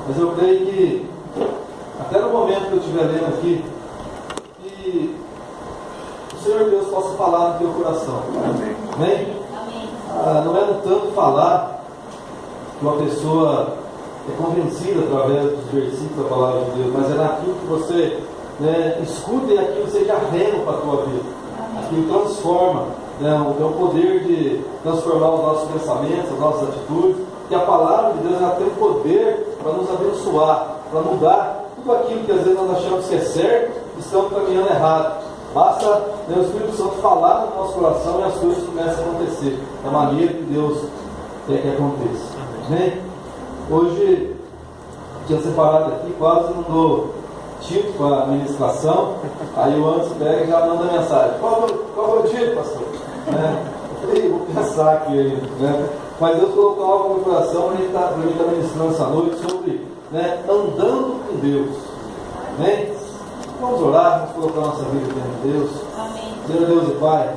Mas eu creio que, até no momento que eu estiver lendo aqui, que o Senhor Deus possa falar no teu coração. Amém? Amém? Não é no tanto falar que uma pessoa é convencida através dos versículos da palavra de Deus, mas é naquilo que você escuta e aquilo seja remo para a tua vida. Aquilo transforma, tem o poder de transformar os nossos pensamentos, as nossas atitudes, que a palavra de Deus ela tem o poder para nos abençoar, para mudar tudo aquilo que às vezes nós achamos que é certo e estamos caminhando errado. Basta o Espírito Santo falar no nosso coração e as coisas começam a acontecer da maneira que Deus quer que aconteça. Amém? Hoje, tinha separado aqui, quase não dou título para a ministração, aí o Anderson pega e já manda mensagem. Qual é o título, pastor? Eu falei, vou pensar aqui, Mas Deus colocou algo no meu coração para mim estar ministrando essa noite sobre andando com Deus. Amém? Vamos orar, vamos colocar nossa vida diante de Deus. Senhor Deus e Pai,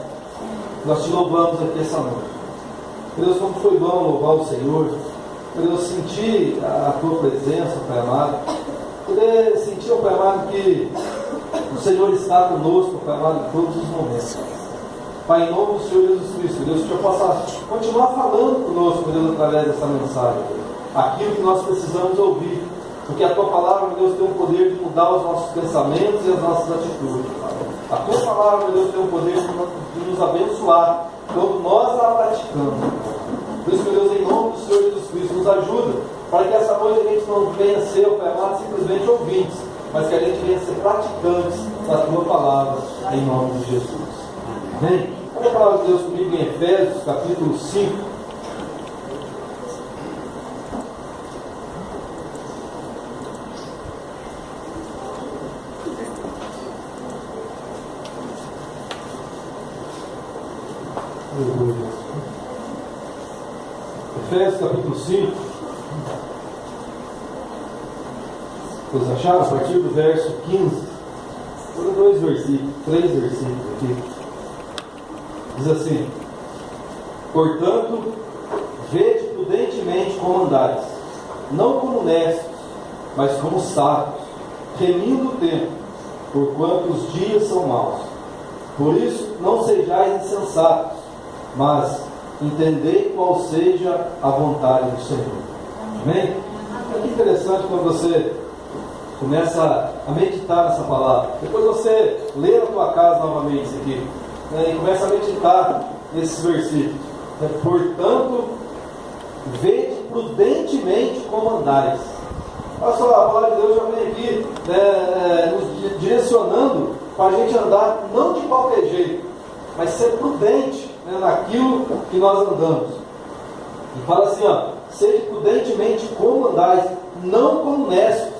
nós te louvamos aqui essa noite. Deus, como foi bom louvar o Senhor, Deus, sentir a tua presença, Pai amado, poder sentir, Pai amado, que o Senhor está conosco, Pai amado, em todos os momentos. Pai, em nome do Senhor Jesus Cristo, Deus, que eu possa continuar falando conosco, Deus, através dessa mensagem, aquilo que nós precisamos ouvir, porque a tua palavra, meu Deus, tem o poder de mudar os nossos pensamentos e as nossas atitudes. A tua palavra, meu Deus, tem o poder de nos abençoar quando nós a praticamos. Por isso, meu Deus, em nome do Senhor Jesus Cristo, nos ajuda para que essa noite a gente não venha ser, Pai amado, simplesmente ouvintes, mas que a gente venha ser praticantes da tua palavra, em nome de Jesus. Amém? Olha a palavra de Deus comigo em Efésios, capítulo 5. Efésios capítulo 5. Vocês acharam? A partir do verso 15. Foram 3 versículos aqui. Diz assim: portanto, vede prudentemente como andais, não como necios, mas como sábios, remindo o tempo, porquanto os dias são maus. Por isso, não sejais insensatos, mas entendei qual seja a vontade do Senhor. Amém? É que interessante quando você começa a meditar nessa palavra. Depois você lê na tua casa novamente isso aqui, e começa a meditar nesses versículos. Portanto, vede prudentemente como andais. Olha só, a palavra de Deus já vem aqui nos direcionando para a gente andar não de qualquer jeito, mas ser prudente naquilo que nós andamos. E fala assim, seja prudentemente como andais, não como necios.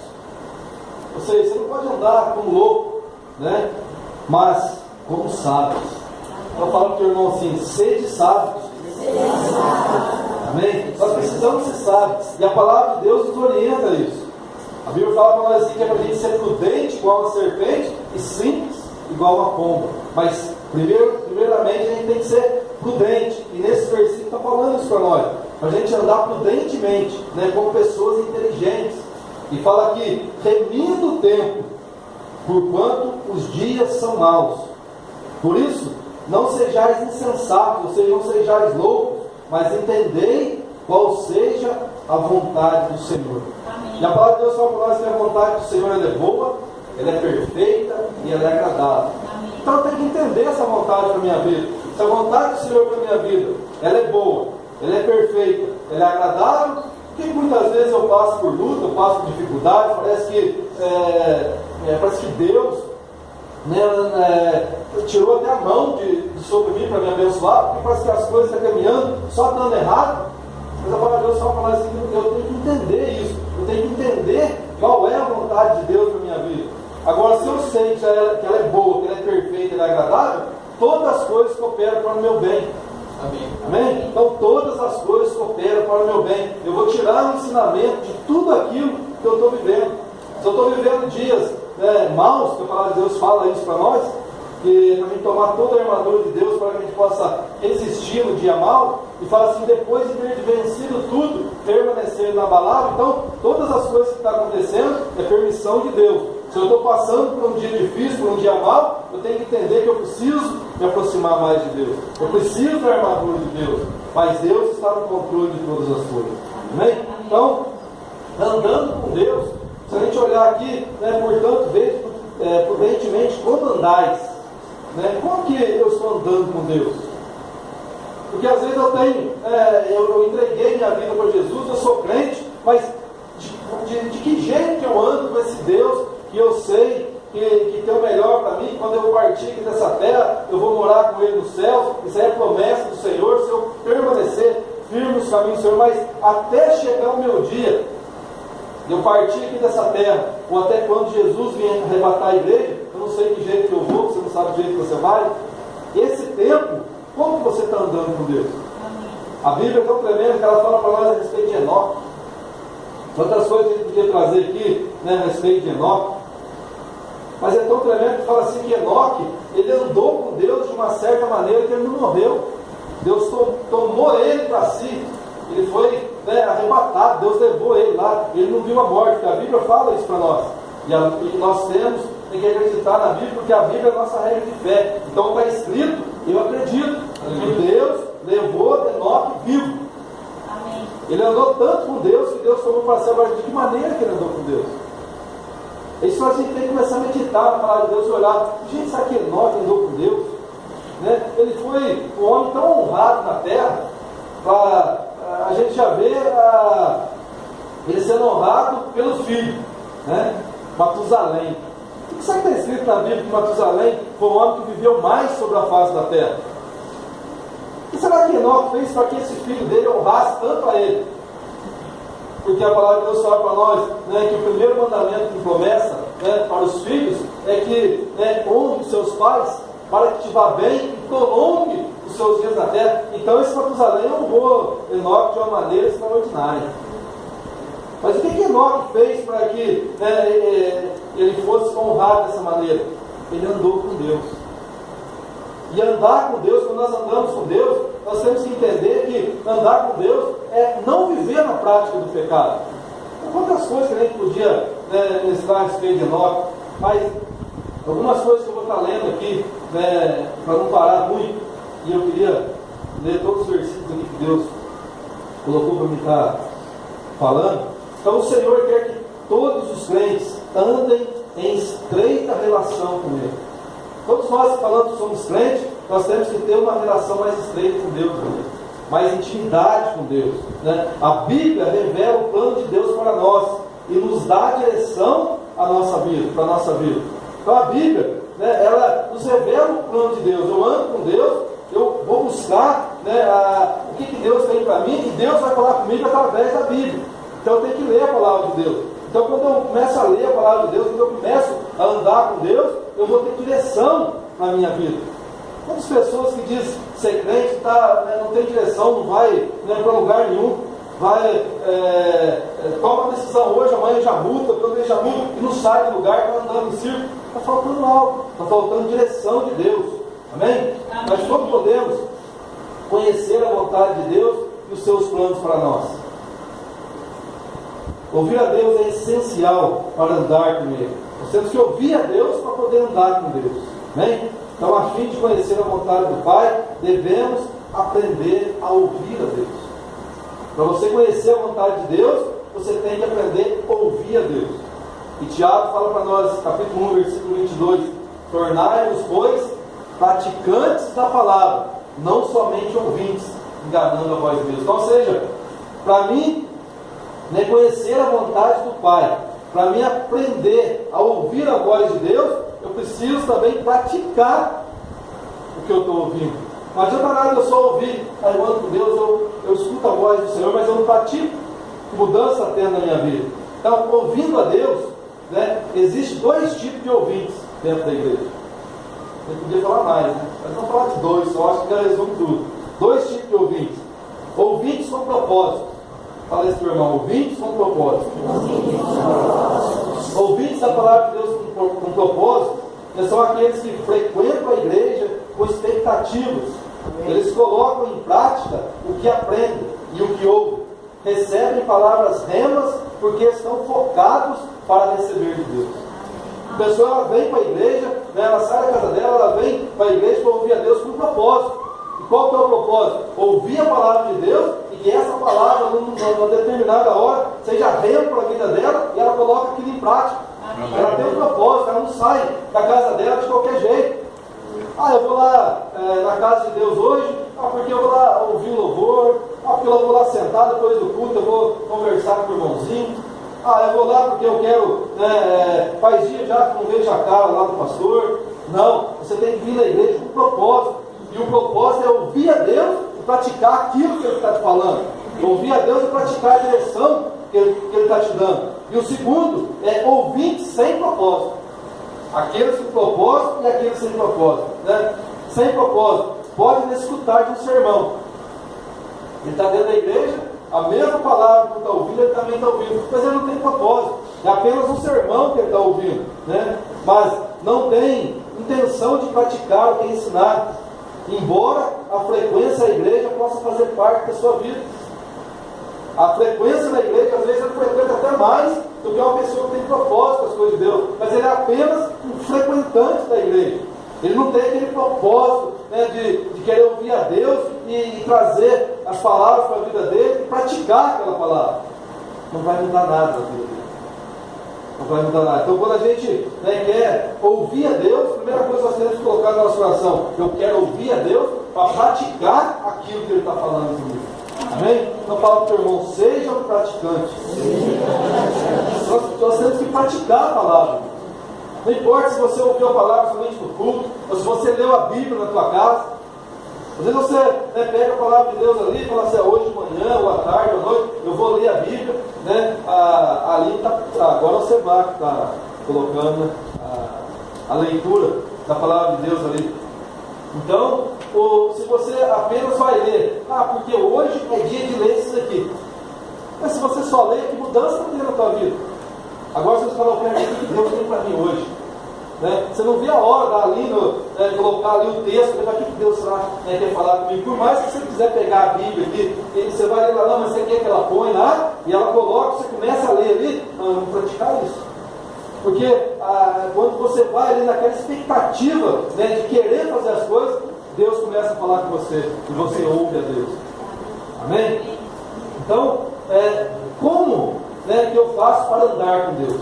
Ou seja, você não pode andar como louco, mas como sábios. Então fala para o teu irmão assim, sede sábios. Amém? Nós precisamos ser sábios. E a palavra de Deus nos orienta a isso. A Bíblia fala para nós assim, que é para a gente ser prudente igual uma serpente e simples igual uma pomba. Mas primeiramente a gente tem que ser prudente. E nesse versículo está falando isso para nós. Para a gente andar prudentemente, como pessoas inteligentes. E fala aqui, remindo o tempo, porquanto os dias são maus. Por isso, não sejais insensatos, ou seja, não sejais loucos, mas entendei qual seja a vontade do Senhor. Amém. E a palavra de Deus fala para nós que a vontade do Senhor ela é boa, ela é perfeita e ela é agradável. Amém. Então eu tenho que entender essa vontade para a minha vida. Se a vontade do Senhor para a minha vida, ela é boa, ela é perfeita, ela é agradável, porque muitas vezes eu passo por luta, eu passo por dificuldades, parece que Deus tirou até a mão sobre mim para me abençoar, porque parece que as coisas estão caminhando só dando errado. Mas a palavra de Deus fala para nós assim, eu tenho que entender isso, eu tenho que entender qual é a vontade de Deus para a minha vida. Agora, se eu sei que ela é boa, que ela é perfeita, que ela é agradável, todas as coisas cooperam para o meu bem. Amém. Amém? Então todas as coisas cooperam para o meu bem. Eu vou tirar o ensinamento de tudo aquilo que eu estou vivendo. Se eu estou vivendo dias maus, que a palavra de Deus fala isso para nós, que para a gente tomar toda a armadura de Deus para que a gente possa resistir no dia mal, e fala assim, depois de ter vencido tudo, permanecer inabalável. Então, todas as coisas que estão acontecendo é permissão de Deus. Se eu estou passando por um dia difícil, por um dia mal, eu tenho que entender que eu preciso me aproximar mais de Deus. Eu preciso da armadura de Deus. Mas Deus está no controle de todas as coisas. Amém? Então, andando com Deus, se a gente olhar aqui, né, portanto, veja prudentemente como andais. Né? Como que eu estou andando com Deus? Porque às vezes eu entreguei minha vida para Jesus, eu sou crente, mas de que jeito eu ando com esse Deus que eu sei que tem o melhor para mim? Quando eu partir aqui dessa terra, eu vou morar com Ele no céu. Isso aí é promessa do Senhor, se eu permanecer firme nos caminhos do Senhor. Mas até chegar o meu dia, eu partir aqui dessa terra, ou até quando Jesus vier arrebatar a igreja, eu não sei que jeito que eu vou, você não sabe que jeito que você vai. Esse tempo, como você está andando com Deus? A Bíblia é tão tremenda que ela fala para nós a respeito de Enoque. Outras coisas que a gente podia trazer aqui, né, a respeito de Enoque. Mas é tão tremendo que fala assim que Enoque, ele andou com Deus de uma certa maneira que ele não morreu. Deus tomou ele para si. Ele foi, né, arrebatado, Deus levou ele lá. Ele não viu a morte, porque a Bíblia fala isso para nós. E nós temos que acreditar na Bíblia, porque a Bíblia é a nossa regra de fé. Então está escrito, eu acredito, que Deus levou Enoque vivo. Amém. Ele andou tanto com Deus que Deus tomou para si. Agora, de que maneira que ele andou com Deus? Isso a gente tem que começar a meditar na palavra de Deus e olhar. Gente, sabe que Enoque andou com Deus? Né? Ele foi um homem tão honrado na terra. A gente já vê ele sendo honrado pelo filho, né? Matusalém. O que sabe que está escrito na Bíblia que Matusalém foi o homem que viveu mais sobre a face da terra? O que será que Enoque fez para que esse filho dele honrasse tanto a ele? Porque a palavra de Deus fala para nós, né, que o primeiro mandamento que começa, né, para os filhos é que, né, honre os seus pais para que te vá bem e prolongue os seus dias na terra. Então esse Matusalém honrou Enoque de uma maneira extraordinária. Mas o que Enoque fez para que, né, ele fosse honrado dessa maneira? Ele andou com Deus. E andar com Deus, quando nós andamos com Deus, nós temos que entender que andar com Deus é não viver na prática do pecado. Tem quantas coisas que a gente podia, né, ministrar a respeito de Enoque, mas algumas coisas que eu vou estar lendo aqui, né, para não parar muito, e eu queria ler todos os versículos aqui que Deus colocou para mim estar falando. Então o Senhor quer que todos os crentes andem em estreita relação com Ele. Todos nós, falando que somos crentes, nós temos que ter uma relação mais estreita com Deus, mais intimidade com Deus, né? A Bíblia revela o plano de Deus para nós e nos dá a direção à nossa vida, para a nossa vida. Então a Bíblia, né, ela nos revela o plano de Deus. Eu ando com Deus, eu vou buscar, né, o que Deus tem para mim, e Deus vai falar comigo através da Bíblia. Então eu tenho que ler a palavra de Deus. Então quando eu começo a ler a palavra de Deus, quando eu começo a andar com Deus, eu vou ter direção na minha vida. Quantas pessoas que dizem ser crente, né, não tem direção, não vai, né, para lugar nenhum, vai, toma uma decisão hoje, amanhã já muda, depois já muda, e não sai do lugar, está andando em círculo. Está faltando algo, está faltando direção de Deus. Amém? Nós como podemos conhecer a vontade de Deus e os seus planos para nós? Ouvir a Deus é essencial para andar com Ele. Nós temos que ouvir a Deus para poder andar com Deus. Amém? Então, a fim de conhecer a vontade do Pai, devemos aprender a ouvir a Deus. Para você conhecer a vontade de Deus, você tem que aprender a ouvir a Deus. E Tiago fala para nós, capítulo 1, versículo 22, tornai-vos, pois, praticantes da palavra, não somente ouvintes, enganando a voz de Deus. Então, ou seja, para mim, né, conhecer a vontade do Pai, para mim aprender a ouvir a voz de Deus, eu preciso também praticar o que eu estou ouvindo. Não adianta nada eu só ouvir, aí eu ando com Deus, eu escuto a voz do Senhor, mas eu não pratico. Que mudança tem na minha vida? Então, ouvindo a Deus, né, existe dois tipos de ouvintes dentro da igreja. Eu podia falar mais, né? Mas vamos falar de dois, só acho que já resume tudo. Dois tipos de ouvintes. Ouvintes com propósito. Fala isso para o irmão, ouvintes com propósito. Ouvintes da palavra de Deus com propósito são aqueles que frequentam a igreja com expectativas. Eles colocam em prática o que aprendem e o que ouvem. Recebem palavras remas porque estão focados para receber de Deus. A pessoa ela vem para a igreja, né, ela sai da casa dela, ela vem para a igreja para ouvir a Deus com um propósito. E qual que é o propósito? Ouvir a palavra de Deus e que essa palavra, numa determinada hora, seja rema para a vida dela e ela coloca aquilo em prática. Ela tem um propósito, ela não sai da casa dela de qualquer jeito. Eu vou lá na casa de Deus hoje, porque eu vou lá ouvir o louvor, porque eu vou lá sentar depois do culto, eu vou conversar com o irmãozinho, eu vou lá porque eu quero, faz dia já que não vejo a cara lá do pastor. Não, você tem que vir na igreja com um propósito, e o propósito é ouvir a Deus e praticar aquilo que Ele está te falando, ouvir a Deus e praticar a direção que Ele está te dando. E o segundo é ouvir sem propósito. Aqueles com propósito e aqueles sem propósito, né? Sem propósito, podem escutar de um sermão. Ele está dentro da igreja, a mesma palavra que ele está ouvindo, ele também está ouvindo, mas ele não tem propósito, é apenas um sermão que ele está ouvindo, né? Mas não tem intenção de praticar o que é ensinado, embora a frequência à igreja possa fazer parte da sua vida. A frequência na igreja, às vezes, ele frequenta até mais do que uma pessoa que tem propósito com as coisas de Deus, mas ele é apenas um frequentante da igreja. Ele não tem aquele propósito, né, de querer ouvir a Deus e trazer as palavras para a vida dele e praticar aquela palavra. Não vai mudar nada na vida dele. Não vai mudar nada. Então, quando a gente, né, quer ouvir a Deus, a primeira coisa que nós temos que colocar no nosso coração: eu quero ouvir a Deus para praticar aquilo que Ele está falando comigo. Amém? Então fala para o teu irmão: seja um praticante. Nós temos que praticar a palavra. Não importa se você ouviu a palavra somente no culto, ou se você leu a Bíblia na tua casa. Às vezes você, né, pega a palavra de Deus ali e fala assim: hoje de manhã, ou à tarde, ou à noite, eu vou ler a Bíblia, né? Ali tá, agora você vai estar colocando a leitura da palavra de Deus ali. Então, se você apenas vai ler, porque hoje é dia de ler isso aqui. Mas se você só lê, que mudança não tem na tua vida? Agora você fala: o que Deus tem para mim hoje? Né? Você não vê a hora ali, colocar ali o texto, o que Deus quer falar comigo. Por mais que você quiser pegar a Bíblia aqui, você vai ler lá, mas você quer que ela põe lá, e ela coloca, você começa a ler ali. Não, vamos praticar isso. Porque quando você vai ali naquela expectativa, né, de querer fazer as coisas, Deus começa a falar com você e você ouve a Deus. Amém? Então, como, né, que eu faço para andar com Deus?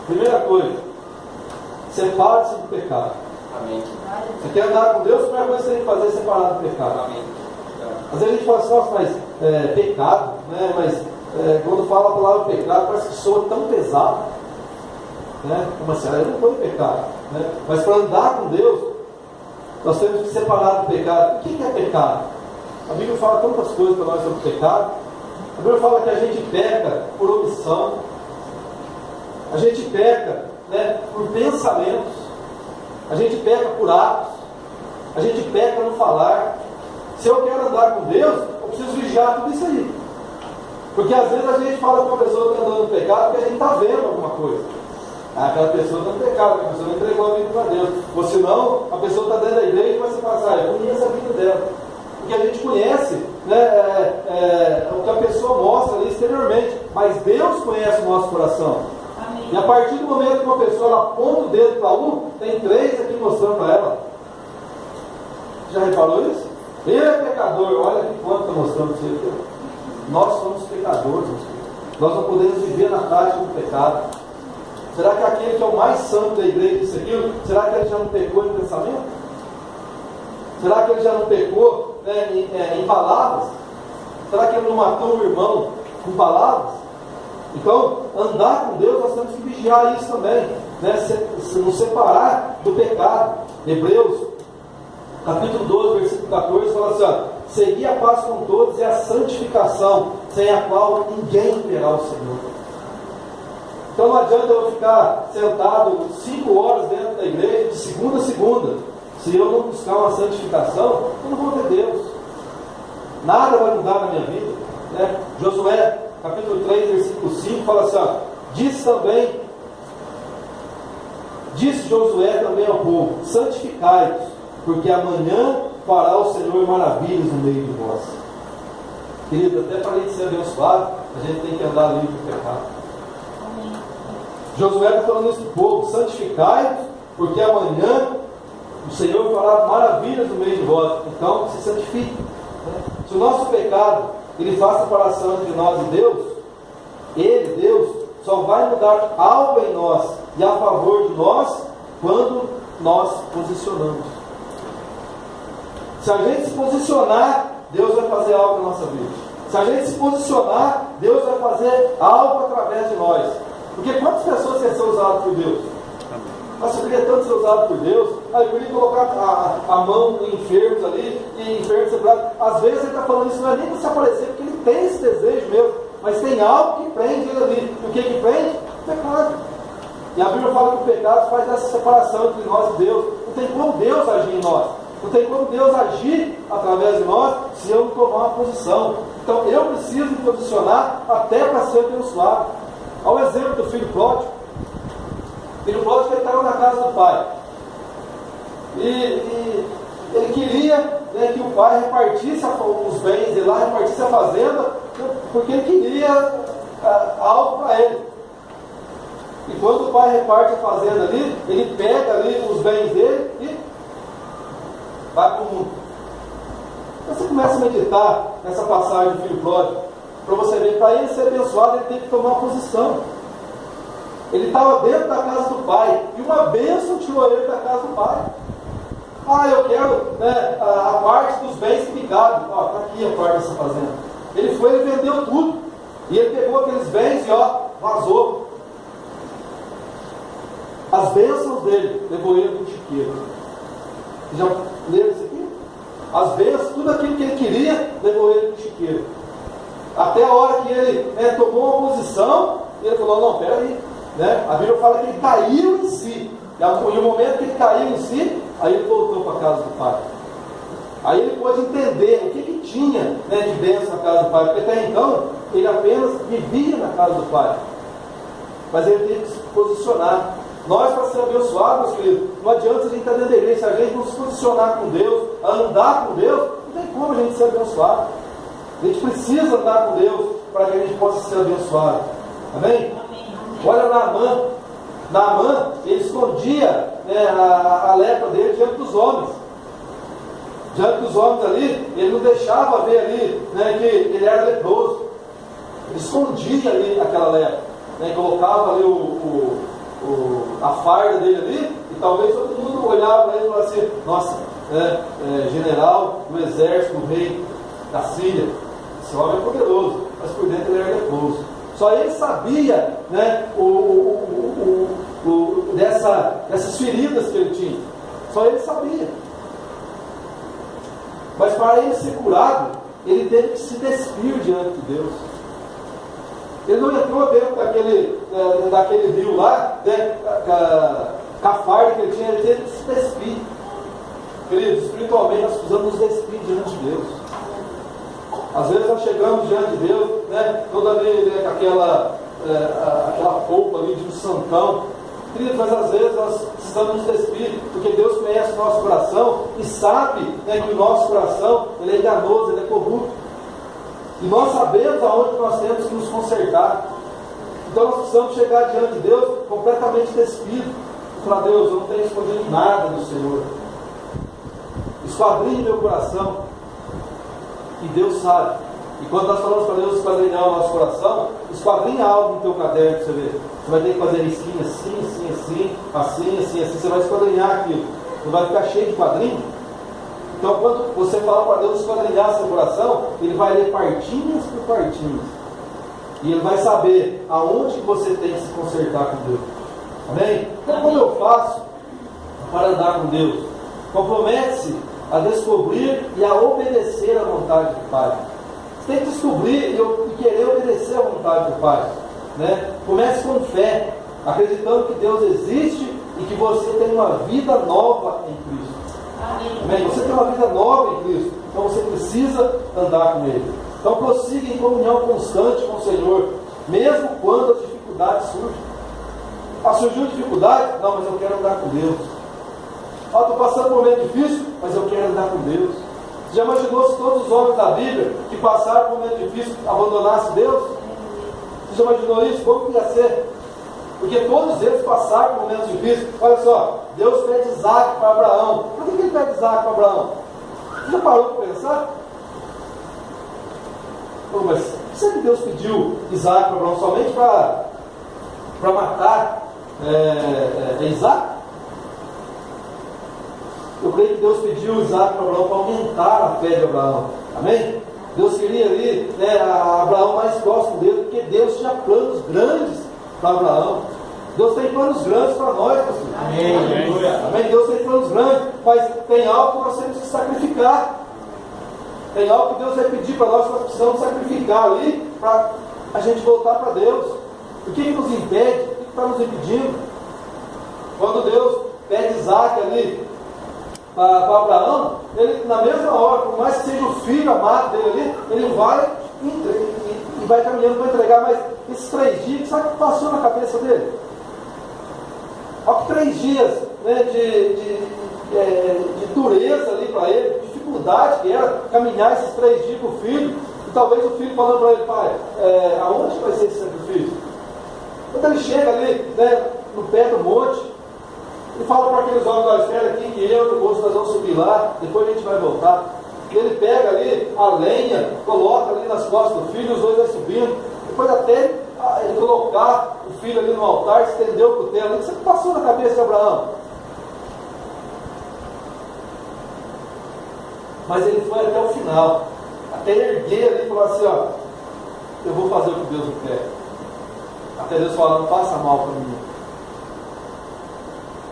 Primeira coisa, separe-se do pecado. Amém. Você quer andar com Deus? A primeira coisa que você tem que fazer é separar do pecado. Amém. Às vezes a gente fala assim: nossa, mas pecado, né? Mas quando fala a palavra pecado, parece que soa tão pesado, né? Como assim? Eu não estou em pecado, né? Mas para andar com Deus, nós temos que separar do pecado. O que é pecado? A Bíblia fala tantas coisas para nós sobre pecado. A Bíblia fala que a gente peca por omissão, a gente peca, né, por pensamentos, a gente peca por atos, a gente peca no falar. Se eu quero andar com Deus, eu preciso vigiar tudo isso aí. Porque às vezes a gente fala com uma pessoa que está andando no pecado porque a gente está vendo alguma coisa. Aquela pessoa está no pecado, aquela pessoa não entregou a vida para Deus. Ou senão, a pessoa está dentro da igreja e vai se passar: eu conheço a vida dela. Porque a gente conhece, né, o que a pessoa mostra ali exteriormente, mas Deus conhece o nosso coração. Amém. E a partir do momento que uma pessoa ela aponta o dedo para um, tem 3 aqui mostrando para ela. Já reparou isso? Ele é pecador, olha que quanto está mostrando para você. Nós somos pecadores, nós não podemos viver na prática do pecado. Será que aquele que é o mais santo da igreja disse aquilo? Será que ele já não pecou em pensamento? Será que ele já não pecou, né, em palavras? Será que ele não matou o irmão com palavras? Então, andar com Deus, nós temos que vigiar isso também, né? Nos separar do pecado. Hebreus capítulo 12, versículo 14 fala assim: segui a paz com todos e a santificação, sem a qual ninguém verá o Senhor. Então não adianta eu ficar sentado 5 horas dentro da igreja, de segunda a segunda. Se eu não buscar uma santificação, eu não vou ter Deus. Nada vai mudar na minha vida, né? Josué capítulo 3, versículo 5 fala assim: diz Disse Josué também ao povo: santificai-vos, porque amanhã fará o Senhor maravilhas no meio de vós. Querido, até para a gente ser abençoado, a gente tem que andar livre do pecado. Josué está falando isso do povo: santificai-vos, porque amanhã o Senhor fará maravilhas no meio de vós. Então, se santifique. Se o nosso pecado ele faz separação entre nós e Deus, Ele, Deus, só vai mudar algo em nós e a favor de nós quando nós posicionamos. Se a gente se posicionar, Deus vai fazer algo na nossa vida. Se a gente se posicionar, Deus vai fazer algo através de nós. Porque quantas pessoas querem ser usadas por Deus? Nossa, eu queria tanto ser usado por Deus. Eu queria colocar a mão em enfermos ali, e enfermos separados. Às vezes ele está falando isso, não é nem para se aparecer, porque ele tem esse desejo mesmo. Mas tem algo que prende ele ali. E o que prende? O pecado. E a Bíblia fala que o pecado faz essa separação entre nós e Deus. Não tem como Deus agir em nós. Não tem como Deus agir através de nós se eu não tomar uma posição. Então eu preciso me posicionar até para ser abençoado. Olha o exemplo do filho pródigo. O filho pródigo estava na casa do pai. E ele queria, né, que o pai repartisse os bens dele lá, repartisse a fazenda, porque ele queria algo para ele. E quando o pai reparte a fazenda ali, ele pega ali os bens dele e vai para o mundo. Você começa a meditar nessa passagem do filho pródigo, para você ver, para ele ser abençoado, ele tem que tomar uma posição. Ele estava dentro da casa do pai, e uma bênção tirou ele da casa do pai. Eu quero, né, a parte dos bens que me cabem. Está aqui a parte dessa fazenda. Ele foi, ele vendeu tudo. E ele pegou aqueles bens e vazou. As bênçãos dele levou ele para o chiqueiro. Já leram isso aqui? As bênçãos, tudo aquilo que ele queria, levou ele para o chiqueiro. Até a hora que ele, né, tomou uma posição, e ele falou: não, peraí. Né? A Bíblia fala que ele caiu em si. E no momento que ele caiu em si, aí ele voltou para a casa do pai. Aí ele pôde entender o que tinha, né, de bênção na casa do pai. Porque até então, ele apenas vivia na casa do pai. Mas ele teve que se posicionar. Nós, para ser abençoados, meus queridos, não adianta a gente estar dentro da igreja. Se a gente não se posicionar com Deus, andar com Deus, não tem como a gente ser abençoado. A gente precisa andar com Deus para que a gente possa ser abençoado. Amém? Olha Naamã. Naamã, ele escondia, né, a lepra dele diante dos homens. Diante dos homens ali, ele não deixava ver ali, né, que ele era leproso. Ele escondia ali aquela lepra, né, colocava ali a farda dele ali, e talvez todo mundo olhava para ele e falava assim: nossa, general do exército, do rei da Síria, esse homem é poderoso, mas por dentro ele era leproso. Só ele sabia, né, dessas feridas que ele tinha. Só ele sabia. Mas para ele ser curado, ele teve que se despir diante de Deus. Ele não entrou dentro daquele rio lá, né, com a farda que ele tinha, ele teve que se despir. Queridos, espiritualmente nós precisamos nos despir diante de Deus. Às vezes nós chegamos diante de Deus, né, toda ali, né, com aquela roupa ali de um santão. Queridos, mas às vezes nós precisamos nos despir, porque Deus conhece o nosso coração e sabe, né, que o nosso coração ele é enganoso, ele é corrupto. E nós sabemos aonde nós temos que nos consertar. Então nós precisamos chegar diante de Deus completamente despido e falar: Deus, eu não tenho escondido nada do Senhor. Esquadrinhe meu coração. E Deus sabe. E quando nós falamos para Deus esquadrinhar o nosso coração, esquadrinha algo no teu caderno para você ver. Você vai ter que fazer risquinho assim. Você vai esquadrinhar aquilo. Não vai ficar cheio de quadrinho. Então, quando você fala para Deus esquadrinhar seu coração, Ele vai ler partinhas por partinhas. E Ele vai saber aonde você tem que se consertar com Deus. Amém? Então, como eu faço para andar com Deus? Compromete-se a descobrir e a obedecer à vontade do Pai. Você tem que descobrir e querer obedecer à vontade do Pai. Né? Comece com fé, acreditando que Deus existe e que você tem uma vida nova em Cristo. Amém? Você tem uma vida nova em Cristo, então você precisa andar com Ele. Então prossiga em comunhão constante com o Senhor, mesmo quando as dificuldades surgem. surgiu dificuldade, não, mas eu quero andar com Deus. Estou passando por um momento difícil, mas eu quero andar com Deus. Você já imaginou se todos os homens da Bíblia que passaram por um momento difícil abandonassem Deus? Você já imaginou isso? Como que ia ser? Porque todos eles passaram por momentos difíceis. Olha só, Deus pede Isaac para Abraão. Por que ele pede Isaac para Abraão? Você já parou para pensar? Mas será que Deus pediu Isaac para Abraão somente para matar Isaac? Eu creio que Deus pediu Isaac para Abraão para aumentar a fé de Abraão. Amém? Deus queria ali Abraão mais próximo dele, porque Deus tinha planos grandes para Abraão. Deus tem planos grandes para nós, pastor. Amém. Amém? Deus tem planos grandes, mas tem algo que nós temos que sacrificar. Tem algo que Deus vai pedir para nós precisamos sacrificar ali para a gente voltar para Deus. O que nos impede? O que está nos impedindo? Quando Deus pede Isaac ali para Abraão, ele na mesma hora, por mais que seja o filho amado dele ali, ele vai e vai caminhando para entregar. Mas esses 3 dias, sabe o que passou na cabeça dele? Olha que 3 dias, né, de dureza ali para ele, dificuldade que era caminhar esses 3 dias com o filho, e talvez o filho falando para ele: pai, aonde vai ser esse sacrifício? Quando ele chega ali, né, no pé do monte, ele fala para aqueles homens: espera aqui que eu e o moço nós vamos subir lá, depois a gente vai voltar. E ele pega ali a lenha, coloca ali nas costas do filho, os dois vão subindo, depois até ele colocar o filho ali no altar, estendeu o cutelo. O que passou na cabeça de Abraão? Mas ele foi até o final, até erguer ali e falar assim: ó, eu vou fazer o que Deus me quer. Até Deus falar: não faça mal para mim.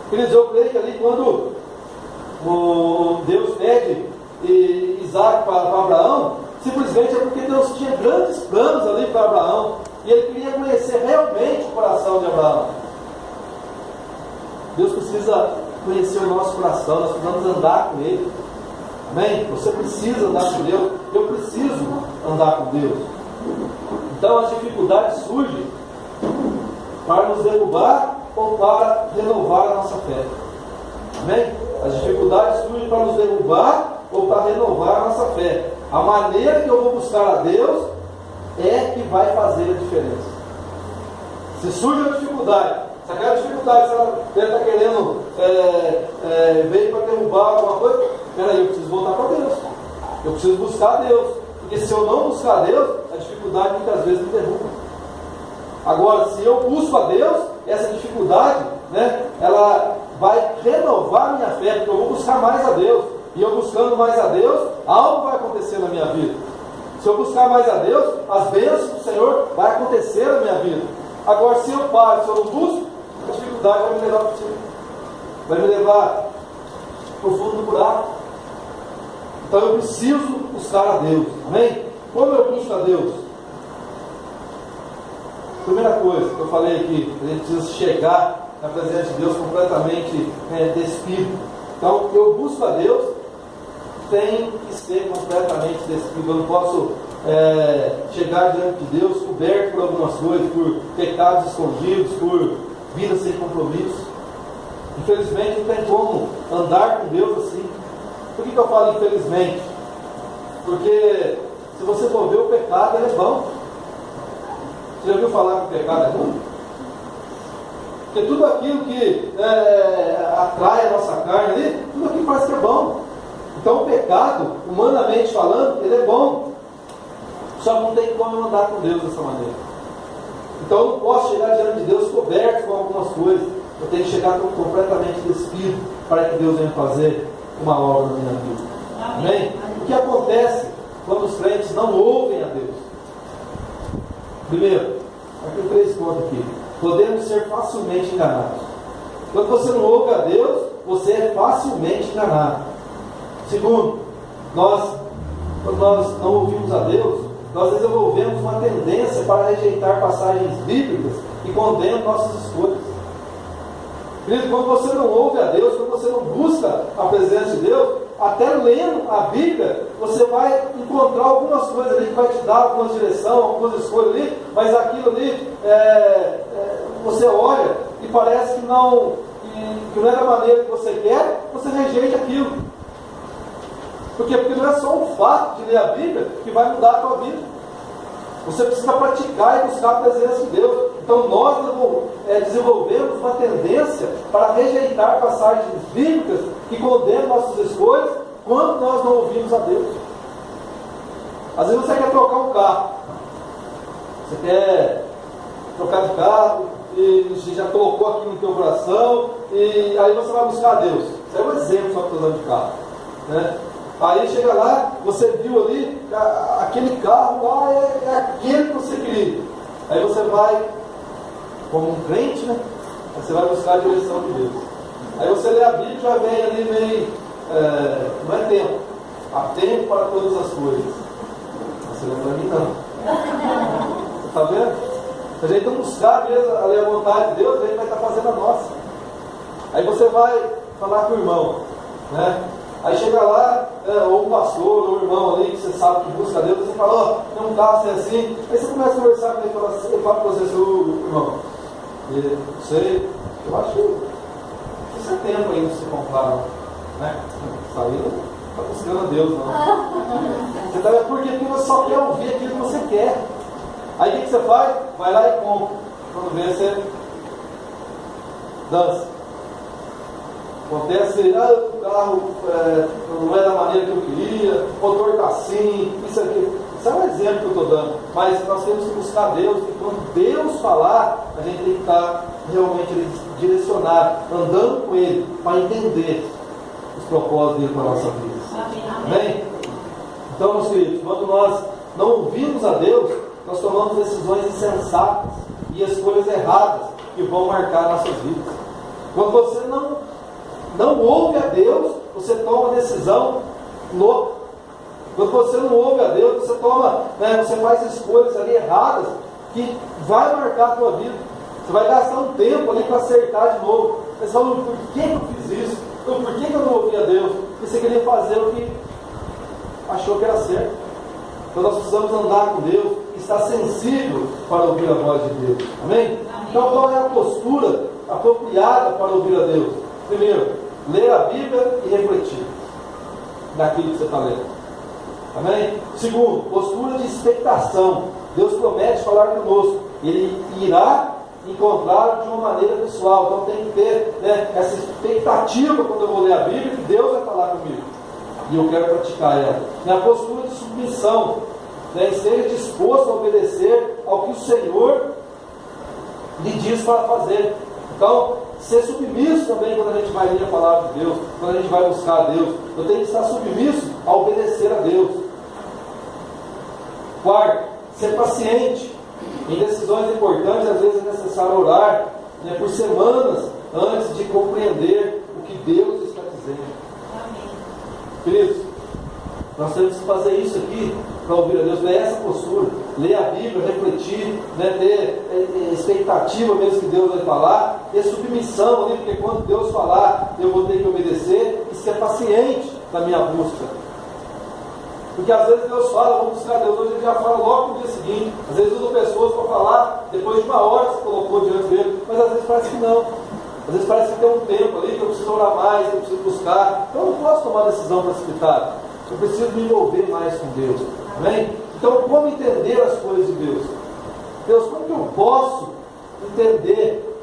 Queridos, eu creio que ali quando Deus pede Isaac para Abraão, simplesmente é porque Deus tinha grandes planos ali para Abraão, e ele queria conhecer realmente o coração de Abraão. Deus precisa conhecer o nosso coração, nós precisamos andar com Ele. Amém? Você precisa andar com Deus, eu preciso andar com Deus. Então as dificuldades surgem para nos derrubar ou para renovar a nossa fé. Amém? As dificuldades surgem para nos derrubar ou para renovar a nossa fé. A maneira que eu vou buscar a Deus é que vai fazer a diferença. Se surge a dificuldade, se aquela dificuldade, se ele está querendo veio para derrubar alguma coisa, peraí, eu preciso voltar para Deus. Eu preciso buscar Deus. Porque se eu não buscar Deus, a dificuldade muitas vezes me derruba. Agora, se eu busco a Deus, essa dificuldade, né, ela vai renovar a minha fé, porque eu vou buscar mais a Deus. E eu buscando mais a Deus, algo vai acontecer na minha vida. Se eu buscar mais a Deus, as bênçãos do Senhor vai acontecer na minha vida. Agora, se eu paro, se eu não busco, a dificuldade vai me levar para o cima. Vai me levar para o fundo do buraco. Então eu preciso buscar a Deus. Amém? Como eu busco a Deus? Primeira coisa que eu falei aqui, a gente precisa chegar na presença de Deus completamente despido. Então, eu busco a Deus, tem que ser completamente despido. Eu não posso chegar diante de Deus coberto por algumas coisas, por pecados escondidos, por vida sem compromisso. Infelizmente, não tem como andar com Deus assim. Por que eu falo infelizmente? Porque se você for ver, o pecado ele é bom. Você já ouviu falar que o pecado é ruim? Porque tudo aquilo que atrai a nossa carne ali, tudo aquilo parece que é bom. Então o pecado, humanamente falando, ele é bom. Só não tem como eu andar com Deus dessa maneira. Então eu não posso chegar diante de Deus coberto com algumas coisas. Eu tenho que chegar completamente despido para que Deus venha fazer uma obra na minha vida. Amém? O que acontece quando os crentes não ouvem a Deus? Primeiro, aqui 3 pontos aqui. Podemos ser facilmente enganados. Quando você não ouve a Deus, você é facilmente enganado. Segundo, quando nós não ouvimos a Deus, nós desenvolvemos uma tendência para rejeitar passagens bíblicas que condenam nossas escolhas. Querido, quando você não ouve a Deus, quando você não busca a presença de Deus, até lendo a Bíblia, você vai encontrar algumas coisas ali que vai te dar algumas direções, algumas escolhas ali, mas aquilo ali, você olha e parece que não é da maneira que você quer, você rejeita aquilo. Por quê? Porque não é só o fato de ler a Bíblia que vai mudar a tua vida. Você precisa praticar e buscar a presença de Deus. Então nós desenvolvemos uma tendência para rejeitar passagens bíblicas que condenam nossas escolhas quando nós não ouvimos a Deus. Às vezes você quer trocar um carro. Você quer trocar de carro e você já colocou aqui no teu coração e aí você vai buscar a Deus. Isso é um exemplo só que estou dando de carro, né? Aí chega lá, você viu ali, aquele carro lá é aquele que você queria. Aí você vai, como um crente, né? Aí você vai buscar a direção de Deus. Aí você lê a Bíblia e já vem ali meio, não é tempo. Há tempo para todas as coisas. Você não é para mim não. Está vendo? Se a gente não buscar mesmo ali a vontade de Deus, a gente vai estar fazendo a nossa. Aí você vai falar com o irmão, né? Aí chega lá, ou um pastor, ou um irmão ali, que você sabe que busca Deus, você fala, tem um carro assim. Aí você começa a conversar com ele e fala assim, eu falo para você, irmão, não sei, eu acho que isso é tempo ainda de se comprar, né? Isso aí não está buscando a Deus, não. Você tá vendo? Por quê? Porque você só quer ouvir aquilo que você quer. Aí o que você faz? Vai lá e compra. Quando vê, você dança. Acontece, o carro não é da maneira que eu queria, o motor está assim, isso aqui. Isso é um exemplo que eu estou dando. Mas nós temos que buscar Deus, e quando Deus falar, a gente tem que estar realmente direcionado, andando com Ele, para entender os propósitos dele para a nossa vida. Amém? Então, meus queridos, quando nós não ouvimos a Deus, nós tomamos decisões insensatas e escolhas erradas que vão marcar nossas vidas. Quando você não ouve a Deus, você toma uma decisão louca. Quando você não ouve a Deus, você você faz escolhas ali erradas que vai marcar a tua vida. Você vai gastar um tempo ali para acertar de novo. Você fala, por que eu fiz isso? Por que eu não ouvi a Deus? Porque você queria fazer o que achou que era certo. Então nós precisamos andar com Deus, estar sensível para ouvir a voz de Deus. Amém? Amém. Então qual é a postura apropriada para ouvir a Deus? Primeiro, ler a Bíblia e refletir naquilo que você está lendo. Amém? Segundo, postura de expectação. Deus promete falar conosco. Ele irá encontrar de uma maneira pessoal. Então tem que ter essa expectativa quando eu vou ler a Bíblia, que Deus vai falar comigo. E eu quero praticar ela. A postura de submissão. Esteja disposto a obedecer ao que o Senhor lhe diz para fazer. Então, ser submisso também quando a gente vai ler a palavra de Deus, quando a gente vai buscar a Deus. Eu tenho que estar submisso a obedecer a Deus. Quarto, ser paciente. Em decisões importantes, às vezes é necessário orar por semanas antes de compreender o que Deus está dizendo. Amém. Queridos, nós temos que fazer isso aqui para ouvir a Deus, ler essa postura, ler a Bíblia, refletir, ter expectativa mesmo que Deus vai falar, ter submissão ali, porque quando Deus falar, eu vou ter que obedecer e ser paciente na minha busca. Porque às vezes Deus fala, vamos buscar Deus, hoje ele já fala logo no dia seguinte. Às vezes usa pessoas para falar depois de uma hora que você colocou diante dele, mas às vezes parece que não. Às vezes parece que tem um tempo ali que eu preciso orar mais, que eu preciso buscar. Então eu não posso tomar decisão precipitada. Eu preciso me envolver mais com Deus. Amém? Então, como entender as coisas de Deus? Deus, como que eu posso entender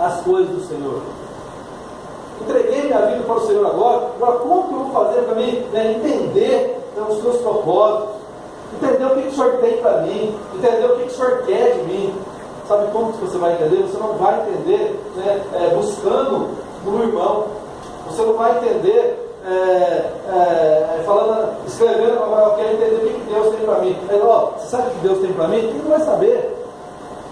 as coisas do Senhor? Entreguei minha vida para o Senhor agora como que eu vou fazer para mim entender os seus propósitos? Entender o que o Senhor tem para mim? Entender o que o Senhor quer de mim? Sabe como que você vai entender? Você não vai entender buscando no irmão. Você não vai entender escrevendo, eu quero entender o que Deus tem para mim. Aí, você sabe o que Deus tem para mim? Ele não vai saber.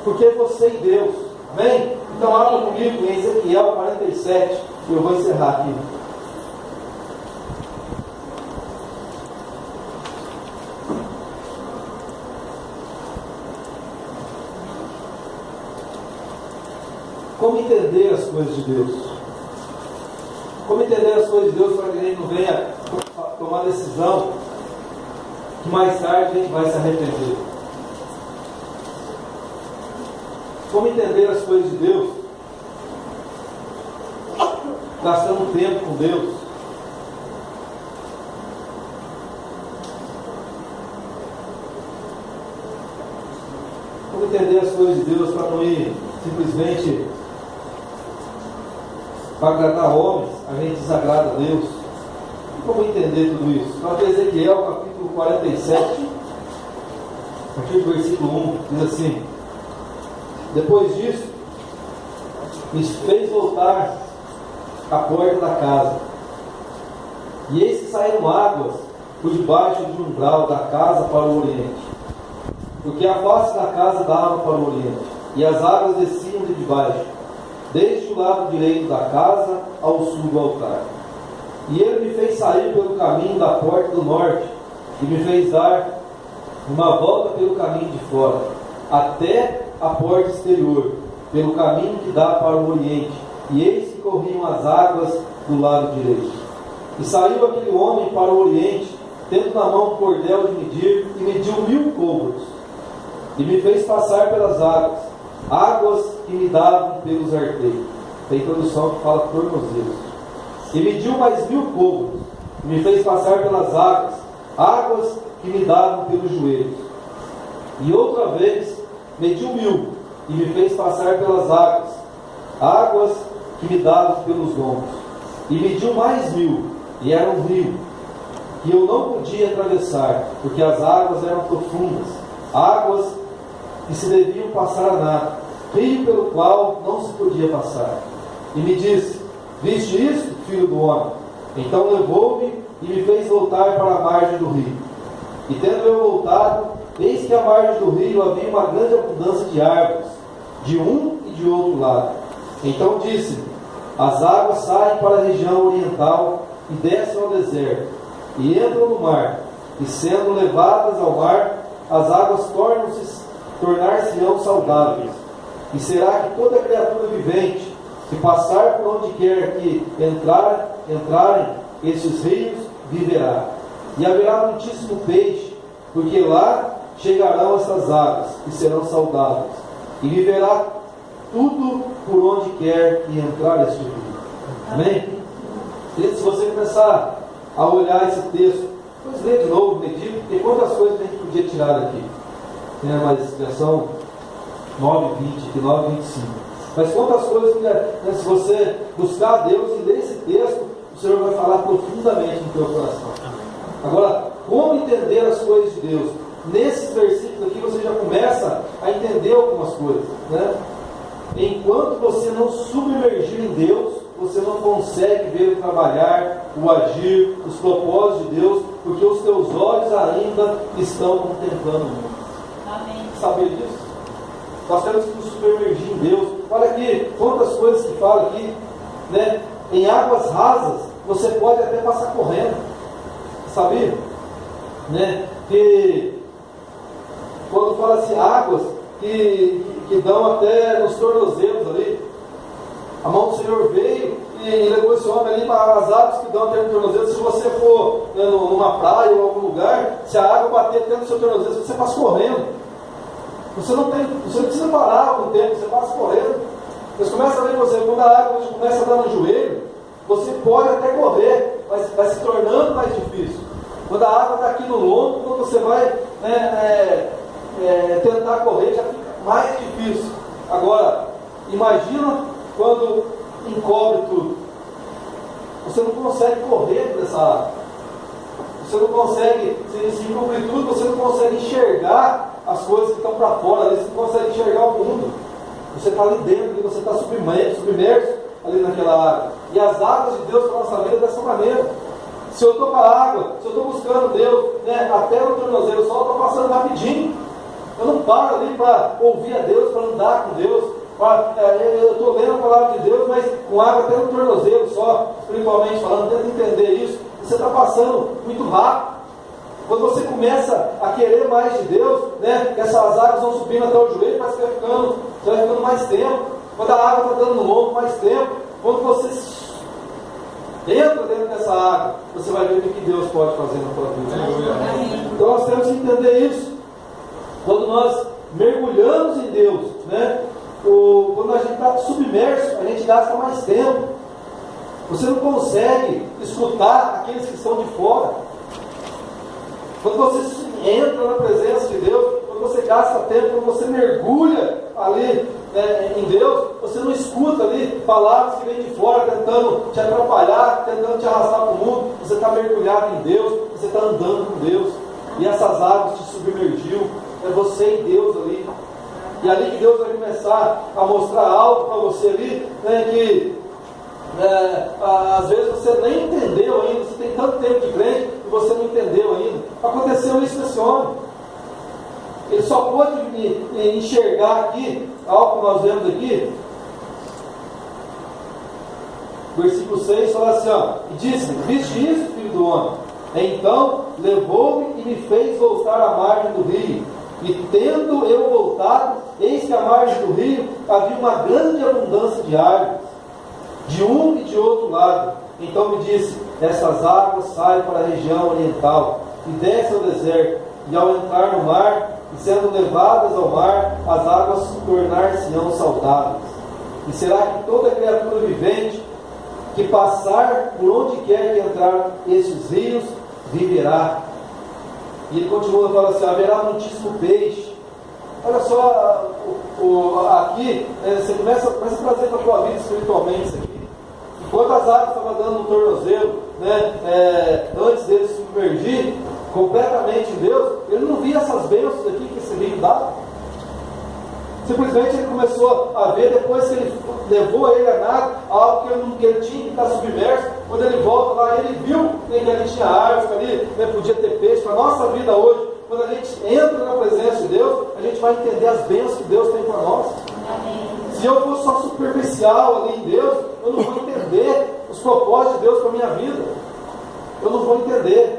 Porque é você e Deus. Amém? Então abra comigo em Ezequiel 47 e eu vou encerrar aqui. Como entender as coisas de Deus? Como entender as coisas de Deus para que a gente não venha tomar decisão que mais tarde a gente vai se arrepender? Como entender as coisas de Deus gastando tempo com Deus. Vamos entender as coisas de Deus para não ir simplesmente para agradar homens, a gente desagrada a Deus. E como entender tudo isso? Nós temos Ezequiel, capítulo 47, a partir do versículo 1, diz assim: depois disso, me fez voltar à porta da casa, e eis que saíram águas por debaixo do umbral da casa para o oriente, porque a face da casa dava para o oriente, e as águas desciam de debaixo, desde o lado direito da casa ao sul do altar. E ele me fez sair pelo caminho da porta do norte, e me fez dar uma volta pelo caminho de fora, até a porta exterior, pelo caminho que dá para o oriente, e eis que corriam as águas do lado direito. E saiu aquele homem para o oriente, tendo na mão um cordel de medir, e mediu 1000 côvados, e me fez passar pelas águas que me davam pelos arteios. Tem tradução que fala tornozelos. E mediu mais 1000 côvados, e me fez passar pelas águas que me davam pelos joelhos. E outra vez mediu 1000, e me fez passar pelas águas que me davam pelos lombos. E mediu mais 1000, e era um rio, que eu não podia atravessar, porque as águas eram profundas, águas que se deviam passar a nado, rio pelo qual não se podia passar. E me disse: viste isto, filho do homem? Então levou-me e me fez voltar para a margem do rio. E tendo eu voltado, eis que à margem do rio havia uma grande abundância de árvores, de um e de outro lado. Então disse-me: as águas saem para a região oriental e descem ao deserto, e entram no mar, e sendo levadas ao mar, as águas tornar-se-ão saudáveis. E será que toda criatura vivente, que passar por onde quer que entrarem esses rios, viverá. E haverá muitíssimo peixe, porque lá chegarão essas águas, e serão saudáveis. E viverá tudo por onde quer que entrar este rio. Amém? E se você começar a olhar esse texto, depois lê de novo, medita, porque quantas coisas a gente podia tirar daqui. Tem mais expressão 9:20, aqui 9:25. Mas quantas coisas, se você buscar a Deus e ler esse texto, o Senhor vai falar profundamente no teu coração. Agora, como entender as coisas de Deus? Nesses versículos aqui você já começa a entender algumas coisas, né? Enquanto você não submergir em Deus, você não consegue ver o trabalhar, o agir, os propósitos de Deus, porque os teus olhos ainda estão contemplando o mundo. Amém. Sabia disso? Nós temos que nos submergir em Deus. Olha aqui, quantas coisas que fala aqui, né? Em águas rasas, você pode até passar correndo. Sabia? Né? Que quando fala assim, águas que dão até nos tornozelos ali, a mão do Senhor veio e levou esse homem ali para as águas que dão até no tornozelo. Se você for, né, numa praia ou em algum lugar, se a água bater até no seu tornozelo, você passa correndo. Você não precisa parar algum tempo, você passa correndo. Mas começa a ver você, quando a água começa a dar no joelho, você pode até correr, mas vai se tornando mais difícil. Quando a água está aqui no lombo, quando você vai tentar correr, já fica mais difícil. Agora, imagina quando encobre tudo. Você não consegue correr dessa água. Você não consegue, se encobrir tudo, você não consegue enxergar as coisas que estão para fora, você não consegue enxergar o mundo. Você está ali dentro, você está submerso ali naquela água. E as águas de Deus para a nossa vida é dessa maneira. Se eu estou com a água, se eu estou buscando Deus, né, até no tornozelo só, eu estou passando rapidinho. Eu não paro ali para ouvir a Deus, para andar com Deus. Eu estou lendo a palavra de Deus, mas com água até no tornozelo só, espiritualmente falando, tenta entender isso. Você está passando muito rápido. Quando você começa a querer mais de Deus, né, que essas águas vão subindo até o joelho, mas você vai ficando mais tempo. Quando a água está dando no lombo, mais tempo. Quando você entra dentro dessa água, você vai ver o que Deus pode fazer na tua vida. Então nós temos que entender isso. Quando nós mergulhamos em Deus, né, quando a gente está submerso, a gente gasta mais tempo. Você não consegue escutar aqueles que estão de fora. Quando você entra na presença de Deus, quando você gasta tempo, quando você mergulha ali em Deus, você não escuta ali palavras que vêm de fora tentando te atrapalhar, tentando te arrastar para o mundo. Você está mergulhado em Deus, você está andando com Deus, e essas águas te submergiu. É você e Deus ali. E ali que Deus vai começar a mostrar algo para você ali, que às vezes você nem entendeu ainda. Você tem tanto tempo de crente e você não entendeu ainda. Aconteceu isso com esse homem. Ele só pôde enxergar aqui algo que nós vemos aqui. Versículo 6 fala assim, e disse-me: viste isso, filho do homem? Então levou-me e me fez voltar à margem do rio. E tendo eu voltado, eis que à margem do rio havia uma grande abundância de árvores, de um e de outro lado. Então me disse: essas águas saem para a região oriental e descem ao deserto, e ao entrar no mar e sendo levadas ao mar, as águas tornar-se-ão saudáveis. E será que toda criatura vivente que passar por onde quer que entrar esses rios viverá? E ele continua falando assim: haverá muitíssimo peixe. Olha só, aqui você começa a trazer para a tua vida espiritualmente isso aqui. Enquanto as águas estavam dando no tornozelo, antes dele se submergir completamente em Deus, ele não via essas bênçãos aqui que esse rio dá. Simplesmente ele começou a ver, depois que ele levou ele a nada, algo que ele tinha que estar submerso. Quando ele volta lá, ele viu que ali tinha árvores, que ali podia ter peixe. Para a nossa vida hoje, quando a gente entra na presença de Deus, a gente vai entender as bênçãos que Deus tem para nós. Amém. Se eu for só superficial ali em Deus, eu não vou entender os propósitos de Deus para a minha vida. Eu não vou entender.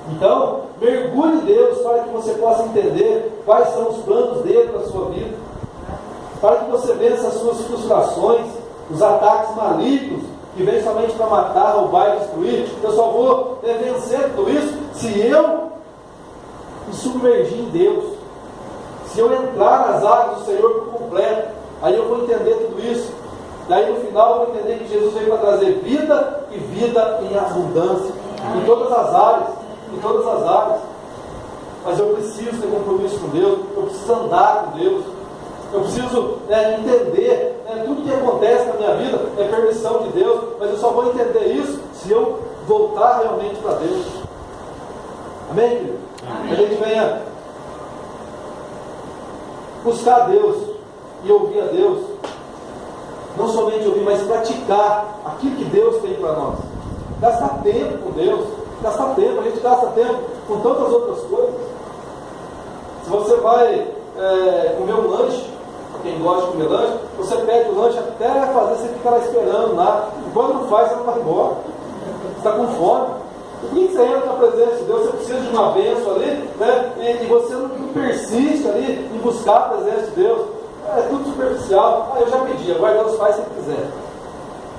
Então, mergulhe em Deus para que você possa entender quais são os planos dele para a sua vida, para que você vença as suas frustrações, os ataques malignos que vêm somente para matar, roubar e destruir. Eu só vou vencer tudo isso se eu me submergir em Deus, se eu entrar nas águas do Senhor por completo. Aí eu vou entender tudo isso. E aí no final eu vou entender que Jesus veio para trazer vida e vida em abundância, em todas as áreas. Em todas as áreas. Mas eu preciso ter compromisso com Deus, eu preciso andar com Deus, eu preciso entender tudo que acontece na minha vida é permissão de Deus, mas eu só vou entender isso se eu voltar realmente para Deus. Amém, querido? Amém. Que a gente venha buscar Deus e ouvir a Deus, não somente ouvir, mas praticar aquilo que Deus tem para nós. Gastar tempo com Deus. Gastar tempo, a gente gasta tempo com tantas outras coisas. Se você vai comer um lanche, quem gosta de comer lanche, você pede o lanche até fazer, você fica lá esperando lá. E quando não faz, você não vai embora. Você está com fome. Por que você entra na presença de Deus? Você precisa de uma bênção ali, e você não persiste ali em buscar a presença de Deus. É tudo superficial. Eu já pedi, agora Deus faz se quiser.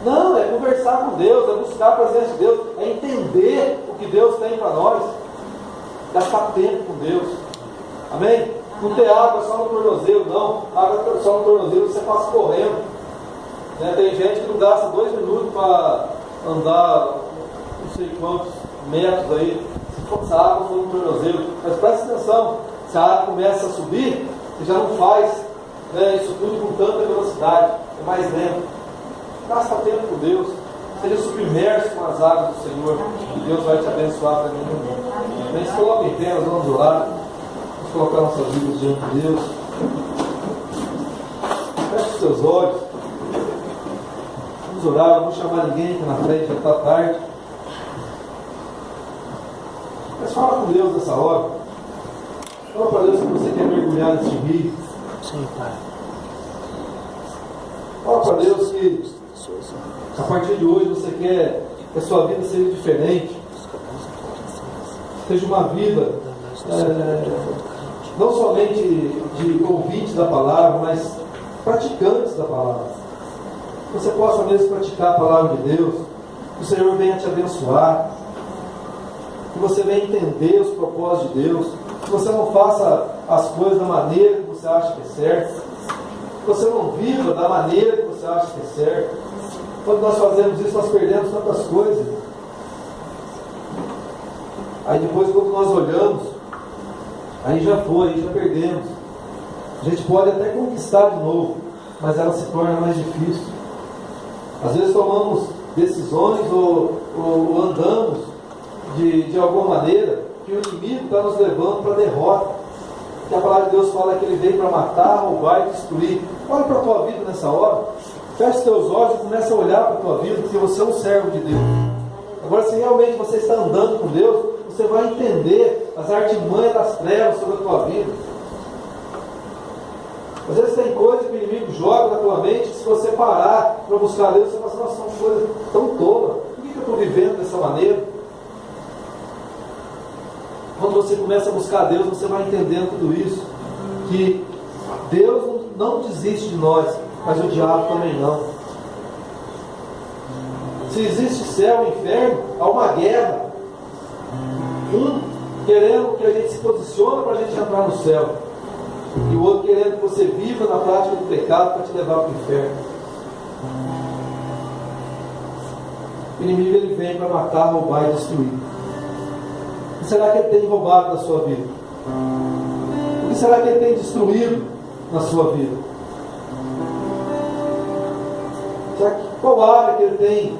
Não, é conversar com Deus, é buscar a presença de Deus, é entender o que Deus tem para nós, gastar tempo com Deus. Amém? Não ter água só no tornozelo, não. Água só no tornozelo você passa correndo. Tem gente que não gasta 2 minutos para andar não sei quantos metros aí, se a água for no tornozelo. Mas presta atenção, se a água começa a subir, você já não faz isso tudo com tanta velocidade, é mais lento. Gasta tempo com Deus, seja submerso com as águas do Senhor, e Deus vai te abençoar para mim. Amém? Se coloque em pé, nós vamos orar, vamos colocar nossas vidas diante de Deus. Feche os seus olhos, vamos orar, não vou chamar ninguém aqui na frente, já está tarde. Mas fala com Deus nessa hora. Fala para Deus que você quer mergulhar nesse rio. Sim, Pai. Fala para Deus que a partir de hoje você quer que a sua vida seja diferente, seja uma vida não somente de ouvintes da palavra, mas praticantes da palavra. Que você possa mesmo praticar a palavra de Deus, que o Senhor venha te abençoar, que você venha entender os propósitos de Deus, que você não faça as coisas da maneira que você acha que é certo, você não viva da maneira que você acha que é certo. Quando nós fazemos isso, nós perdemos tantas coisas. Aí depois, quando nós olhamos, aí já foi, aí já perdemos. A gente pode até conquistar de novo, mas ela se torna mais difícil. Às vezes tomamos decisões ou andamos de alguma maneira que o inimigo está nos levando para a derrota. Que a palavra de Deus fala que ele veio para matar, roubar e destruir. Olha para a tua vida nessa hora. Feche os teus olhos e começa a olhar para a tua vida, porque você é um servo de Deus. Agora, se realmente você está andando com Deus, você vai entender as artimanhas das trevas sobre a tua vida. Às vezes tem coisas que o inimigo joga na tua mente, que se você parar para buscar Deus, você vai falar, nossa, são coisas tão tolas. Por que eu estou vivendo dessa maneira? Quando você começa a buscar Deus, você vai entendendo tudo isso. Que Deus não desiste de nós, mas o diabo também não. Se existe céu e inferno, há uma guerra. Um querendo que a gente se posicione para a gente entrar no céu, e o outro querendo que você viva na prática do pecado para te levar para o inferno. O inimigo ele vem para matar, roubar e destruir. O que será que ele tem roubado na sua vida? O que será que ele tem destruído na sua vida? Qual área que ele tem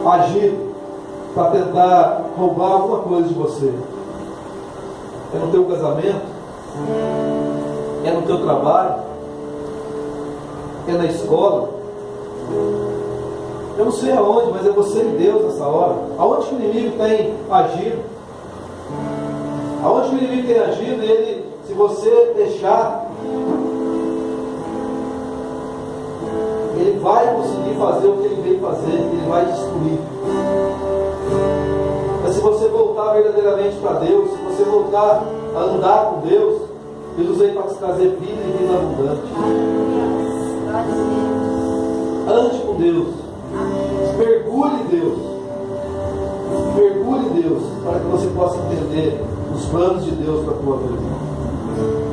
agido para tentar roubar alguma coisa de você? É no teu casamento? É no teu trabalho? É na escola? Eu não sei aonde, mas é você e Deus nessa hora. Aonde que o inimigo tem agido? Aonde que o inimigo tem agido? Ele, se você deixar, ele vai conseguir fazer o que ele veio fazer, ele vai destruir. Mas se você voltar verdadeiramente para Deus, se você voltar a andar com Deus, Deus vem para te trazer vida e vida abundante. Ande com Deus. Mergulhe em Deus. Mergulhe em Deus, para que você possa entender os planos de Deus para a tua vida.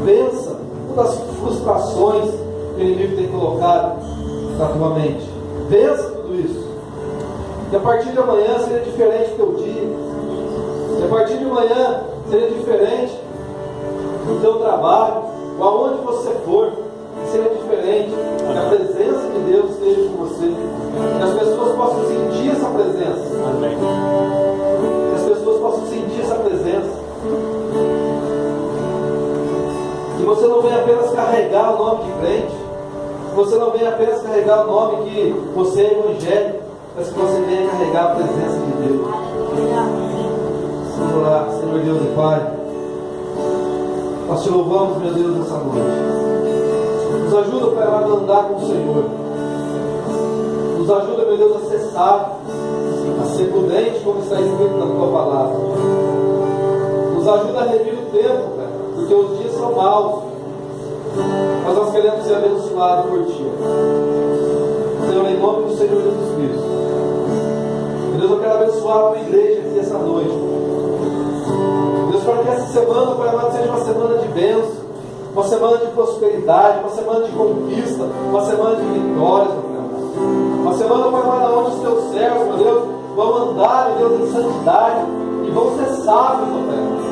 Vença todas as frustrações que o inimigo tem colocado na tua mente. Vença tudo isso. E a partir de amanhã seria diferente do teu dia. E a partir de amanhã seria diferente do teu trabalho, ou aonde você for, seria diferente. Que a presença de Deus esteja com você. Que as pessoas possam sentir essa presença. Amém. Que as pessoas possam sentir essa presença. Que você não venha apenas carregar o nome de crente. Que você não venha apenas carregar o nome que você é evangélico, mas que você venha carregar a presença de Deus. Vamos orar. Senhor Deus e Pai, nós te louvamos, meu Deus, nessa noite. Nos ajuda, Pai, a andar com o Senhor. Nos ajuda, meu Deus, a ser sábio, a ser prudente, como está escrito na tua palavra. Nos ajuda a remir o tempo, Pai, porque os dias são maus. Mas nós queremos ser abençoados por Ti. Senhor, em nome do Senhor Jesus Cristo. Meu Deus, eu quero abençoar a tua igreja aqui essa noite. Deus, para que essa semana, Pai amado, seja uma semana de bênção, uma semana de prosperidade, uma semana de conquista, uma semana de vitórias, meu Deus. Uma semana, Pai amado, onde os teus servos, meu Deus, vão andar, meu Deus, em santidade e vão ser sábios, meu Deus.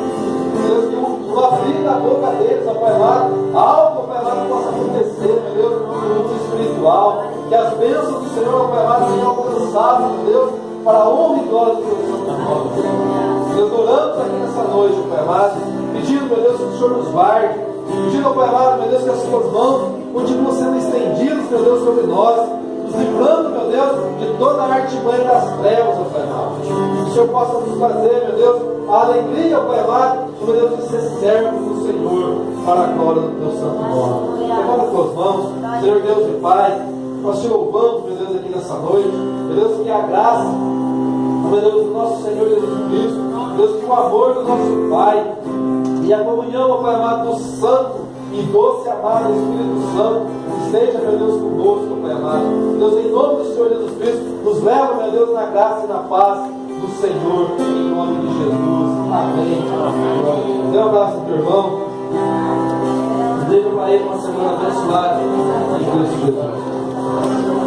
Deus, que no abrir da boca deles, ó Pai amado, algo, Pai amado, possa acontecer, meu Deus, no mundo espiritual. Que as bênçãos do Senhor, ó Pai amado, tenham alcançado, meu Deus, para a honra e glória do teu santo nome. Deus, oramos aqui nessa noite, ó Pai amado, pedindo, meu Deus, que o Senhor nos guarde, pedindo, ó Pai amado, meu Deus, que as suas mãos continuem sendo estendidas, meu Deus, sobre nós, nos livrando, meu Deus, de toda a artimanha das trevas, ó Pai amado. Que o Senhor possa nos trazer, meu Deus, a alegria, ó Pai amado, meu Deus, de ser servo do Senhor, para a glória do teu santo nome. Levanta as tuas mãos, Senhor Deus e Pai, nós te louvamos, meu Deus, aqui nessa noite, meu Deus, que a graça, meu Deus, do nosso Senhor Jesus Cristo, Deus, que o amor do nosso Pai e a comunhão, ó Pai amado, do Santo e doce amado Espírito Santo, esteja, meu Deus, conosco, ó Pai amado. Deus, em nome do Senhor Jesus Cristo, nos leva, meu Deus, na graça e na paz do Senhor, em nome de Jesus. Amém. Dê um abraço ao teu irmão. Desejo para aí uma semana abençoada em Cristo Jesus.